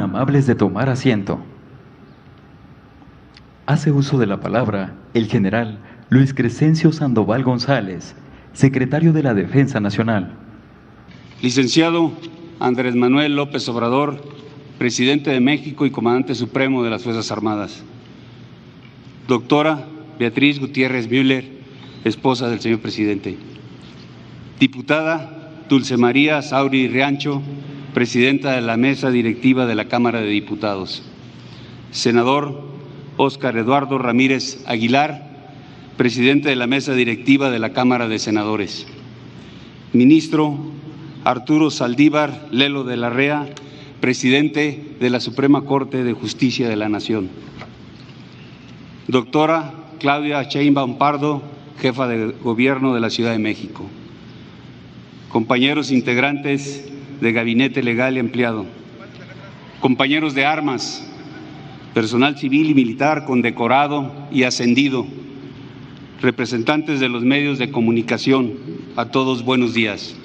Amables de tomar asiento. Hace uso de la palabra el general Luis Crescencio Sandoval González, secretario de la Defensa Nacional. Licenciado Andrés Manuel López Obrador, presidente de México y comandante supremo de las Fuerzas Armadas. Doctora Beatriz Gutiérrez Müller, esposa del señor presidente. Diputada Dulce María Sauri Riancho, presidenta de la mesa directiva de la Cámara de Diputados. Senador Óscar Eduardo Ramírez Aguilar, presidente de la mesa directiva de la Cámara de Senadores. Ministro Arturo Saldívar Lelo de la Rea, presidente de la Suprema Corte de Justicia de la Nación. Doctora Claudia Sheinbaum Pardo, jefa de Gobierno de la Ciudad de México. Compañeros integrantes de Gabinete Legal y Empleado. Compañeros de armas, personal civil y militar condecorado y ascendido, representantes de los medios de comunicación, a todos buenos días.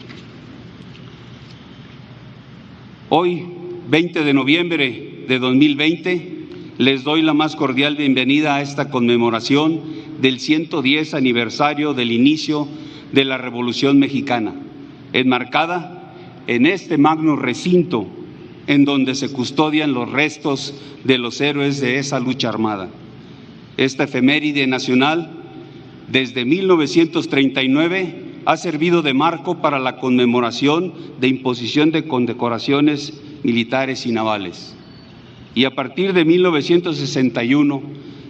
Hoy, 20 de noviembre de 2020, les doy la más cordial bienvenida a esta conmemoración del 110 aniversario del inicio de la Revolución Mexicana, enmarcada en este magno recinto en donde se custodian los restos de los héroes de esa lucha armada. Esta efeméride nacional, desde 1939, ha servido de marco para la conmemoración de imposición de condecoraciones militares y navales. Y a partir de 1961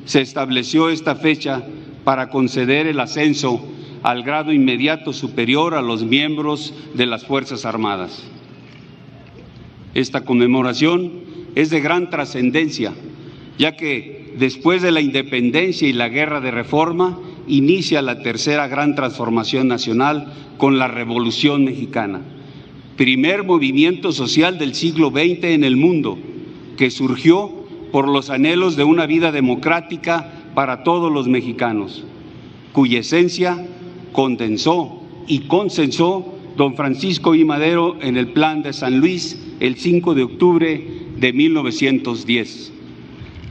se estableció esta fecha para conceder el ascenso al grado inmediato superior a los miembros de las Fuerzas Armadas. Esta conmemoración es de gran trascendencia, ya que después de la independencia y la guerra de reforma, inicia la tercera gran transformación nacional con la Revolución Mexicana, primer movimiento social del siglo XX en el mundo, que surgió por los anhelos de una vida democrática para todos los mexicanos, cuya esencia condensó y consensó don Francisco I. Madero en el Plan de San Luis el 5 de octubre de 1910.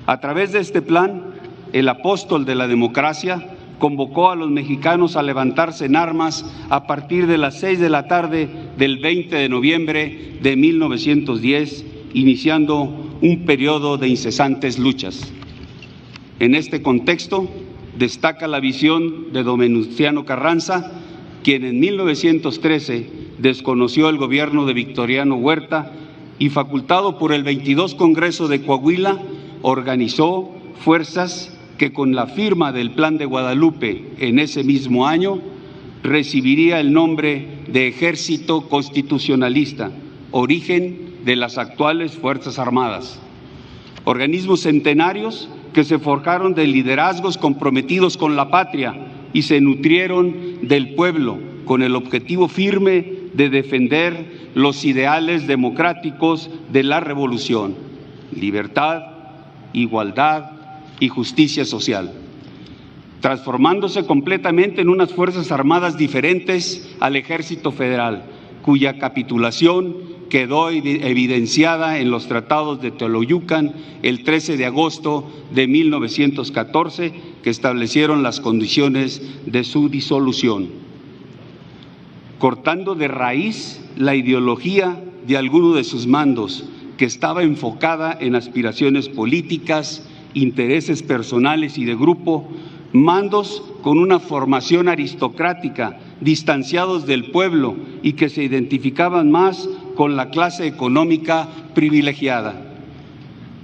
A través de este plan, el apóstol de la democracia convocó a los mexicanos a levantarse en armas a partir de las 6 de la tarde del 20 de noviembre de 1910, iniciando un periodo de incesantes luchas. En este contexto, destaca la visión de don Venustiano Carranza, quien en 1913 desconoció el gobierno de Victoriano Huerta y, facultado por el 22 Congreso de Coahuila, organizó fuerzas que, con la firma del Plan de Guadalupe en ese mismo año, recibiría el nombre de Ejército Constitucionalista, origen de las actuales Fuerzas Armadas. Organismos centenarios que se forjaron de liderazgos comprometidos con la patria y se nutrieron del pueblo con el objetivo firme de defender los ideales democráticos de la revolución: libertad, igualdad y justicia social, transformándose completamente en unas Fuerzas Armadas diferentes al Ejército Federal, cuya capitulación quedó evidenciada en los tratados de Teoloyucan el 13 de agosto de 1914, que establecieron las condiciones de su disolución. Cortando de raíz la ideología de alguno de sus mandos, que estaba enfocada en aspiraciones políticas, intereses personales y de grupo, mandos con una formación aristocrática, distanciados del pueblo y que se identificaban más con la clase económica privilegiada.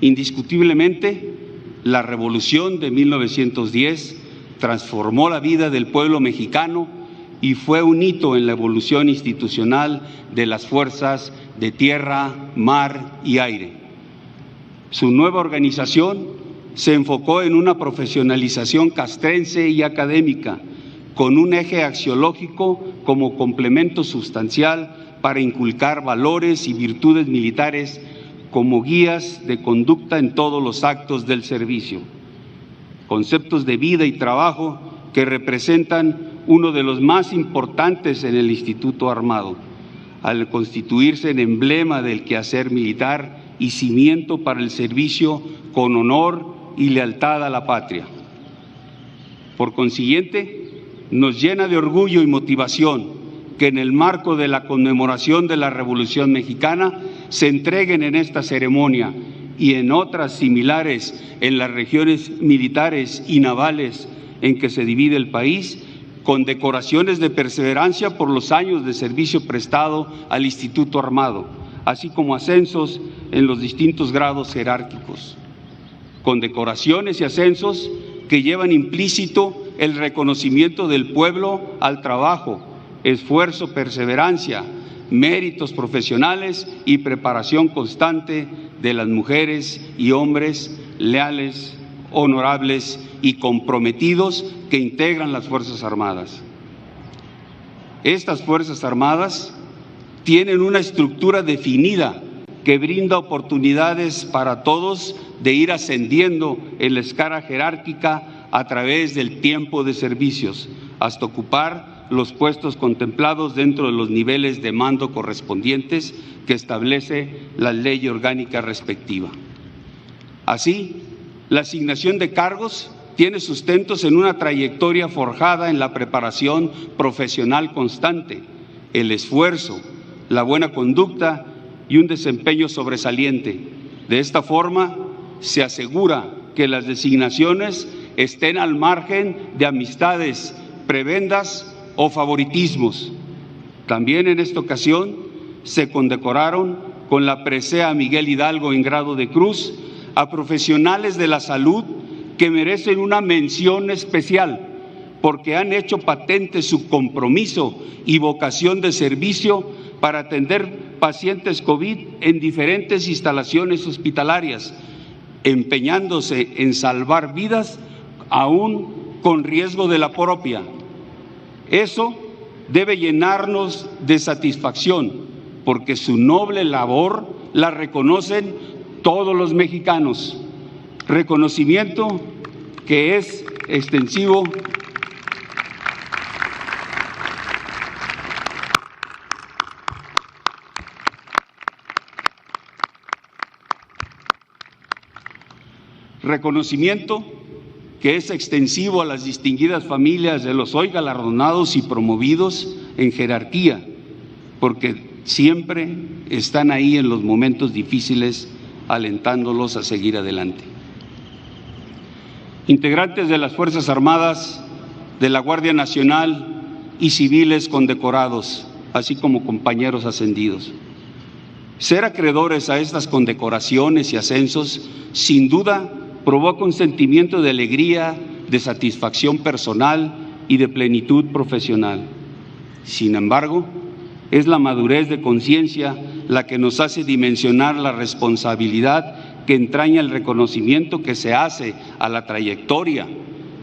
Indiscutiblemente, la Revolución de 1910 transformó la vida del pueblo mexicano y fue un hito en la evolución institucional de las fuerzas de tierra, mar y aire. Su nueva organización se enfocó en una profesionalización castrense y académica, con un eje axiológico como complemento sustancial para inculcar valores y virtudes militares como guías de conducta en todos los actos del servicio. Conceptos de vida y trabajo que representan uno de los más importantes en el Instituto Armado, al constituirse en emblema del quehacer militar y cimiento para el servicio con honor y lealtad a la patria. Por consiguiente, nos llena de orgullo y motivación que en el marco de la conmemoración de la Revolución Mexicana se entreguen en esta ceremonia y en otras similares en las regiones militares y navales en que se divide el país, condecoraciones de perseverancia por los años de servicio prestado al Instituto Armado, así como ascensos en los distintos grados jerárquicos. Condecoraciones y ascensos que llevan implícito el reconocimiento del pueblo al trabajo, esfuerzo, perseverancia, méritos profesionales y preparación constante de las mujeres y hombres leales, honorables y comprometidos que integran las Fuerzas Armadas. Estas Fuerzas Armadas tienen una estructura definida que brinda oportunidades para todos de ir ascendiendo en la escala jerárquica a través del tiempo de servicios, hasta ocupar los puestos contemplados dentro de los niveles de mando correspondientes que establece la ley orgánica respectiva. Así, la asignación de cargos tiene sustentos en una trayectoria forjada en la preparación profesional constante, el esfuerzo, la buena conducta y un desempeño sobresaliente. De esta forma, se asegura que las designaciones estén al margen de amistades, prebendas o favoritismos. También en esta ocasión se condecoraron con la presea Miguel Hidalgo en grado de cruz a profesionales de la salud que merecen una mención especial porque han hecho patente su compromiso y vocación de servicio para atender pacientes COVID en diferentes instalaciones hospitalarias, empeñándose en salvar vidas aún con riesgo de la propia. Eso debe llenarnos de satisfacción, porque su noble labor la reconocen todos los mexicanos. Reconocimiento que es extensivo a las distinguidas familias de los hoy galardonados y promovidos en jerarquía, porque siempre están ahí en los momentos difíciles, alentándolos a seguir adelante. Integrantes de las Fuerzas Armadas, de la Guardia Nacional y civiles condecorados, así como compañeros ascendidos. Ser acreedores a estas condecoraciones y ascensos, sin duda, provoca un sentimiento de alegría, de satisfacción personal y de plenitud profesional. Sin embargo, es la madurez de conciencia la que nos hace dimensionar la responsabilidad que entraña el reconocimiento que se hace a la trayectoria,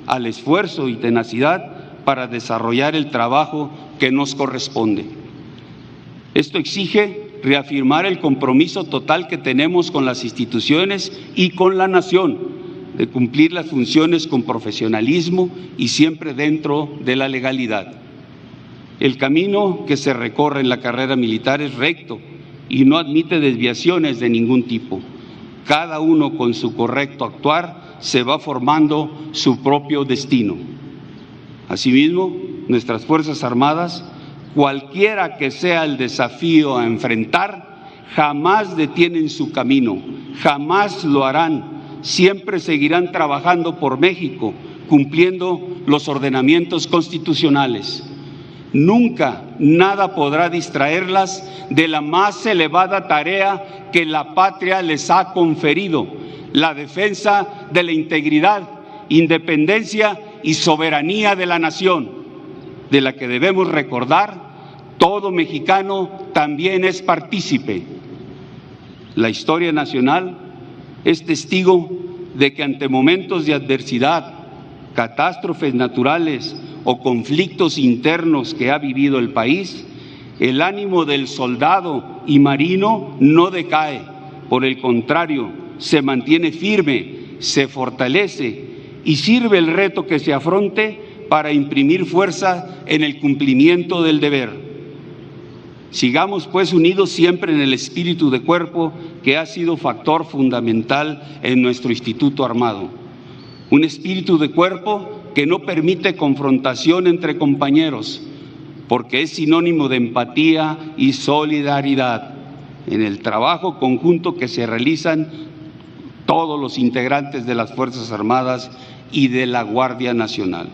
al esfuerzo y tenacidad para desarrollar el trabajo que nos corresponde. Esto exige reafirmar el compromiso total que tenemos con las instituciones y con la nación, de cumplir las funciones con profesionalismo y siempre dentro de la legalidad. El camino que se recorre en la carrera militar es recto y no admite desviaciones de ningún tipo. Cada uno con su correcto actuar se va formando su propio destino. Asimismo, nuestras Fuerzas Armadas, cualquiera que sea el desafío a enfrentar, jamás detienen su camino, jamás lo harán, siempre seguirán trabajando por México, cumpliendo los ordenamientos constitucionales. Nunca nada podrá distraerlas de la más elevada tarea que la patria les ha conferido, la defensa de la integridad, independencia y soberanía de la nación, de la que debemos recordar, todo mexicano también es partícipe. La historia nacional es testigo de que ante momentos de adversidad, catástrofes naturales o conflictos internos que ha vivido el país, el ánimo del soldado y marino no decae, por el contrario, se mantiene firme, se fortalece y sirve el reto que se afronte para imprimir fuerza en el cumplimiento del deber. Sigamos pues unidos siempre en el espíritu de cuerpo que ha sido factor fundamental en nuestro Instituto Armado. Un espíritu de cuerpo que no permite confrontación entre compañeros, porque es sinónimo de empatía y solidaridad en el trabajo conjunto que se realizan todos los integrantes de las Fuerzas Armadas y de la Guardia Nacional.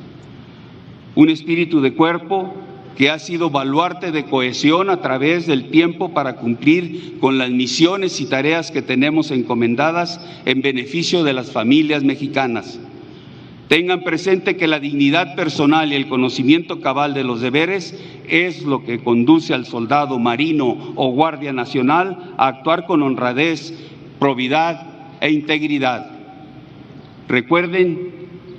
Un espíritu de cuerpo que ha sido baluarte de cohesión a través del tiempo para cumplir con las misiones y tareas que tenemos encomendadas en beneficio de las familias mexicanas. Tengan presente que la dignidad personal y el conocimiento cabal de los deberes es lo que conduce al soldado marino o guardia nacional a actuar con honradez, probidad e integridad. Recuerden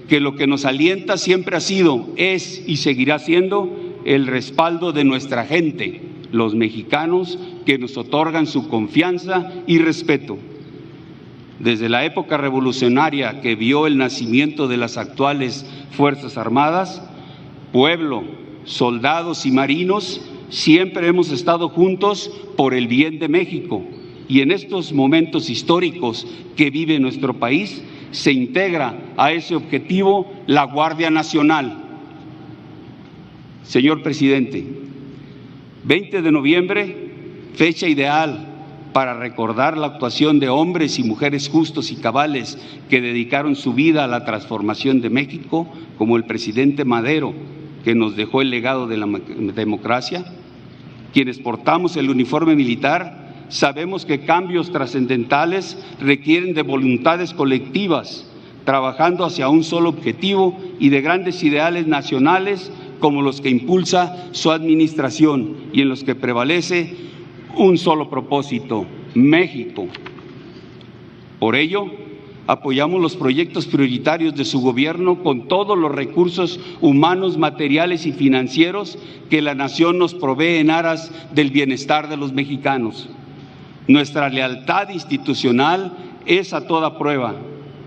que lo que nos alienta siempre ha sido, es y seguirá siendo el respaldo de nuestra gente, los mexicanos que nos otorgan su confianza y respeto. Desde la época revolucionaria que vio el nacimiento de las actuales Fuerzas Armadas, pueblo, soldados y marinos, siempre hemos estado juntos por el bien de México, y en estos momentos históricos que vive nuestro país, se integra a ese objetivo la Guardia Nacional. Señor presidente, 20 de noviembre, fecha ideal para recordar la actuación de hombres y mujeres justos y cabales que dedicaron su vida a la transformación de México, como el presidente Madero, que nos dejó el legado de la democracia. Quienes portamos el uniforme militar sabemos que cambios trascendentales requieren de voluntades colectivas, trabajando hacia un solo objetivo y de grandes ideales nacionales como los que impulsa su administración y en los que prevalece un solo propósito: México. Por ello, apoyamos los proyectos prioritarios de su gobierno con todos los recursos humanos, materiales y financieros que la nación nos provee en aras del bienestar de los mexicanos. Nuestra lealtad institucional es a toda prueba.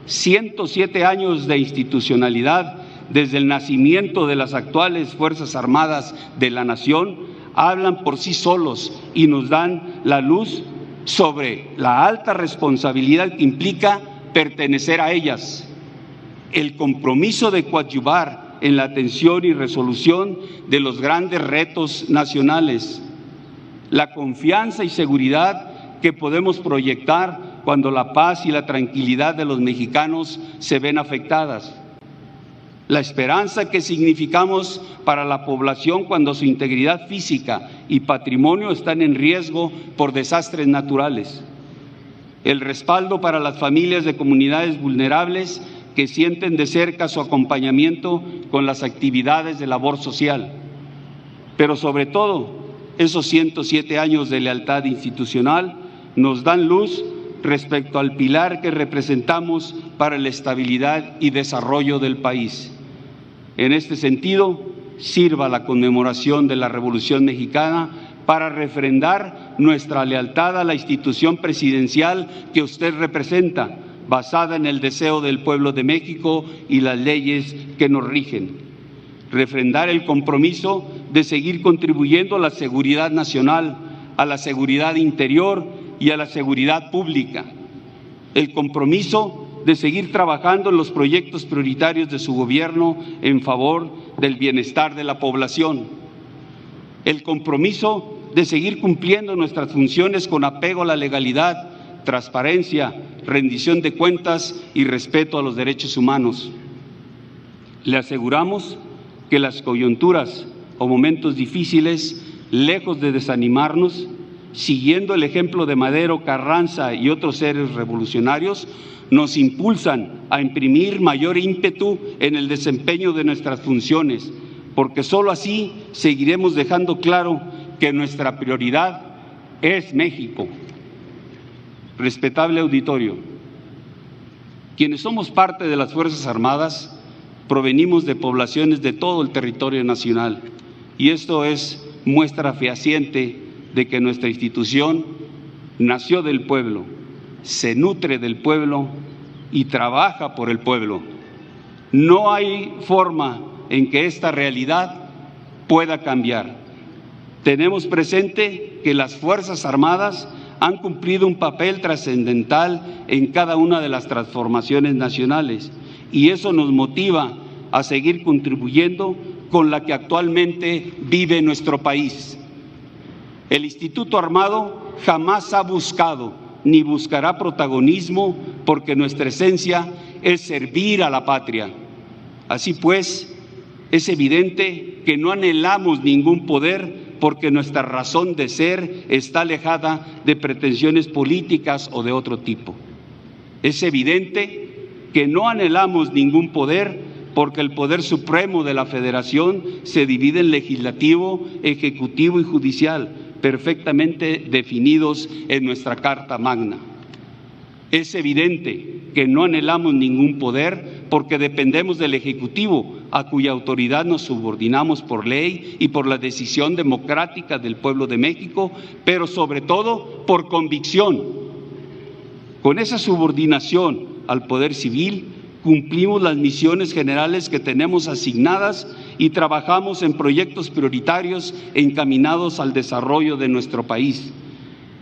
107 años de institucionalidad desde el nacimiento de las actuales Fuerzas Armadas de la Nación hablan por sí solos y nos dan la luz sobre la alta responsabilidad que implica pertenecer a ellas, el compromiso de coadyuvar en la atención y resolución de los grandes retos nacionales, la confianza y seguridad que podemos proyectar cuando la paz y la tranquilidad de los mexicanos se ven afectadas, la esperanza que significamos para la población cuando su integridad física y patrimonio están en riesgo por desastres naturales, el respaldo para las familias de comunidades vulnerables que sienten de cerca su acompañamiento con las actividades de labor social, pero sobre todo esos 107 años de lealtad institucional nos dan luz respecto al pilar que representamos para la estabilidad y desarrollo del país. En este sentido, sirva la conmemoración de la Revolución Mexicana para refrendar nuestra lealtad a la institución presidencial que usted representa, basada en el deseo del pueblo de México y las leyes que nos rigen. Refrendar el compromiso de seguir contribuyendo a la seguridad nacional, a la seguridad interior y a la seguridad pública. El compromiso de seguir trabajando en los proyectos prioritarios de su gobierno en favor del bienestar de la población. El compromiso de seguir cumpliendo nuestras funciones con apego a la legalidad, transparencia, rendición de cuentas y respeto a los derechos humanos. Le aseguramos que las coyunturas o momentos difíciles, lejos de desanimarnos, siguiendo el ejemplo de Madero, Carranza y otros seres revolucionarios, nos impulsan a imprimir mayor ímpetu en el desempeño de nuestras funciones, porque solo así seguiremos dejando claro que nuestra prioridad es México. Respetable auditorio, quienes somos parte de las Fuerzas Armadas provenimos de poblaciones de todo el territorio nacional, y esto es muestra fehaciente de que nuestra institución nació del pueblo, se nutre del pueblo y trabaja por el pueblo. No hay forma en que esta realidad pueda cambiar. Tenemos presente que las Fuerzas Armadas han cumplido un papel trascendental en cada una de las transformaciones nacionales y eso nos motiva a seguir contribuyendo con la que actualmente vive nuestro país. El Instituto Armado jamás ha buscado ni buscará protagonismo porque nuestra esencia es servir a la patria. Así pues, es evidente que no anhelamos ningún poder porque nuestra razón de ser está alejada de pretensiones políticas o de otro tipo. Es evidente que no anhelamos ningún poder porque el poder supremo de la Federación se divide en legislativo, ejecutivo y judicial, perfectamente definidos en nuestra Carta Magna. Es evidente que no anhelamos ningún poder porque dependemos del Ejecutivo, a cuya autoridad nos subordinamos por ley y por la decisión democrática del pueblo de México, pero sobre todo por convicción. Con esa subordinación al poder civil, cumplimos las misiones generales que tenemos asignadas y trabajamos en proyectos prioritarios encaminados al desarrollo de nuestro país,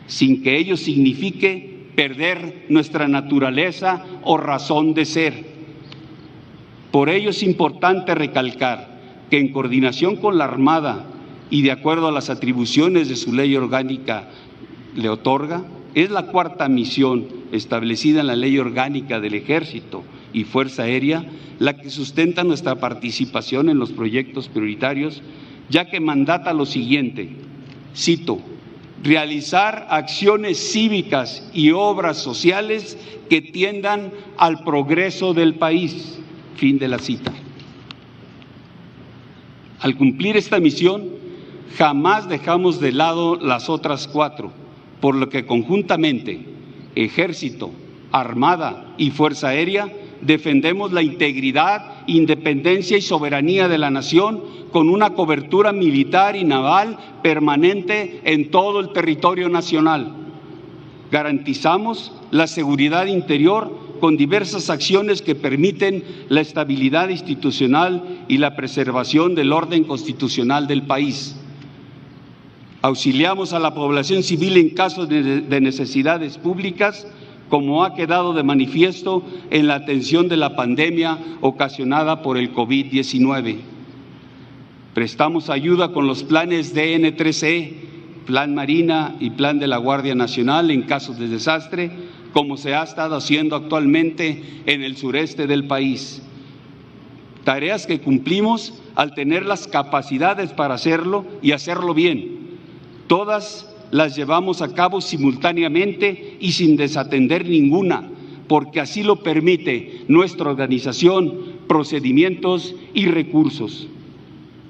sin que ello signifique perder nuestra naturaleza o razón de ser. Por ello es importante recalcar que en coordinación con la Armada y de acuerdo a las atribuciones de su ley orgánica le otorga, es la cuarta misión establecida en la ley orgánica del Ejército y Fuerza Aérea la que sustenta nuestra participación en los proyectos prioritarios, ya que mandata lo siguiente, cito, realizar acciones cívicas y obras sociales que tiendan al progreso del país. Fin de la cita. Al cumplir esta misión, jamás dejamos de lado las otras cuatro, por lo que conjuntamente, Ejército, Armada y Fuerza Aérea, defendemos la integridad, independencia y soberanía de la nación con una cobertura militar y naval permanente en todo el territorio nacional. Garantizamos la seguridad interior con diversas acciones que permiten la estabilidad institucional y la preservación del orden constitucional del país. Auxiliamos a la población civil en casos de necesidades públicas, como ha quedado de manifiesto en la atención de la pandemia ocasionada por el COVID-19. Prestamos ayuda con los planes DN3E, Plan Marina y Plan de la Guardia Nacional en casos de desastre, como se ha estado haciendo actualmente en el sureste del país. Tareas que cumplimos al tener las capacidades para hacerlo y hacerlo bien. Todas las llevamos a cabo simultáneamente y sin desatender ninguna, porque así lo permite nuestra organización, procedimientos y recursos.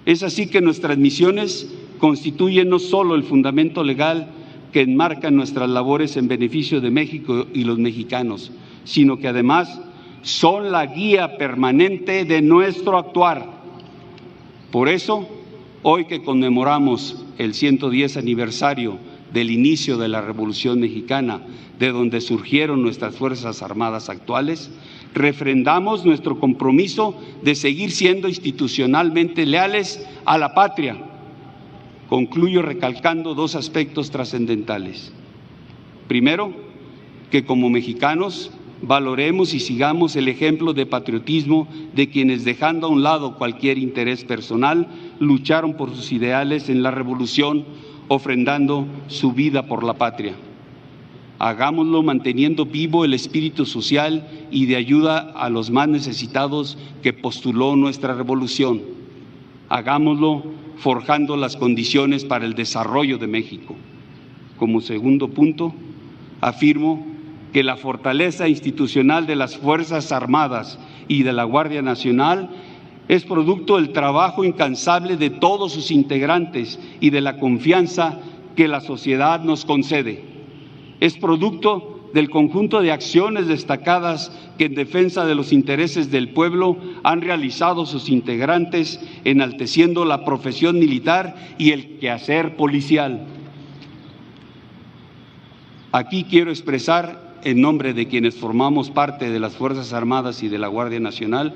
Es así que nuestras misiones constituyen no solo el fundamento legal que enmarca nuestras labores en beneficio de México y los mexicanos, sino que además son la guía permanente de nuestro actuar. Por eso, hoy que conmemoramos el 110 aniversario del inicio de la Revolución Mexicana, de donde surgieron nuestras Fuerzas Armadas actuales, refrendamos nuestro compromiso de seguir siendo institucionalmente leales a la patria. Concluyo recalcando dos aspectos trascendentales. Primero, que como mexicanos valoremos y sigamos el ejemplo de patriotismo de quienes, dejando a un lado cualquier interés personal, lucharon por sus ideales en la revolución, ofrendando su vida por la patria. Hagámoslo manteniendo vivo el espíritu social y de ayuda a los más necesitados que postuló nuestra revolución. Hagámoslo forjando las condiciones para el desarrollo de México. Como segundo punto, afirmo que la fortaleza institucional de las Fuerzas Armadas y de la Guardia Nacional es producto del trabajo incansable de todos sus integrantes y de la confianza que la sociedad nos concede. Es producto del conjunto de acciones destacadas que en defensa de los intereses del pueblo han realizado sus integrantes, enalteciendo la profesión militar y el quehacer policial. Aquí quiero expresar, en nombre de quienes formamos parte de las Fuerzas Armadas y de la Guardia Nacional,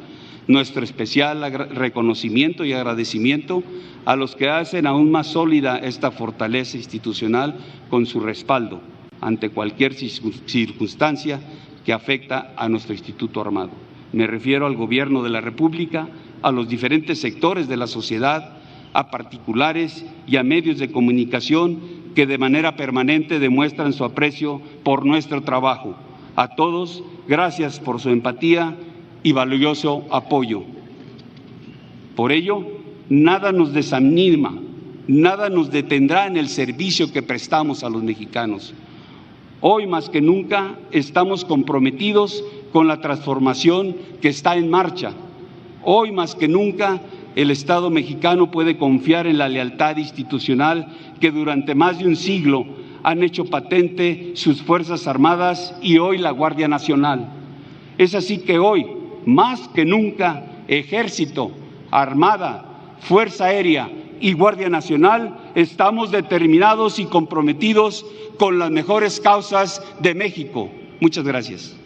Nuestro especial reconocimiento y agradecimiento a los que hacen aún más sólida esta fortaleza institucional con su respaldo ante cualquier circunstancia que afecta a nuestro Instituto Armado. Me refiero al Gobierno de la República, a los diferentes sectores de la sociedad, a particulares y a medios de comunicación que de manera permanente demuestran su aprecio por nuestro trabajo. A todos, gracias por su empatía y valioso apoyo. Por ello, nada nos desanima, nada nos detendrá en el servicio que prestamos a los mexicanos. Hoy más que nunca estamos comprometidos con la transformación que está en marcha. Hoy más que nunca el Estado mexicano puede confiar en la lealtad institucional que durante más de un siglo han hecho patente sus Fuerzas Armadas y hoy la Guardia Nacional. Es así que hoy, más que nunca, Ejército, Armada, Fuerza Aérea y Guardia Nacional estamos determinados y comprometidos con las mejores causas de México. Muchas gracias.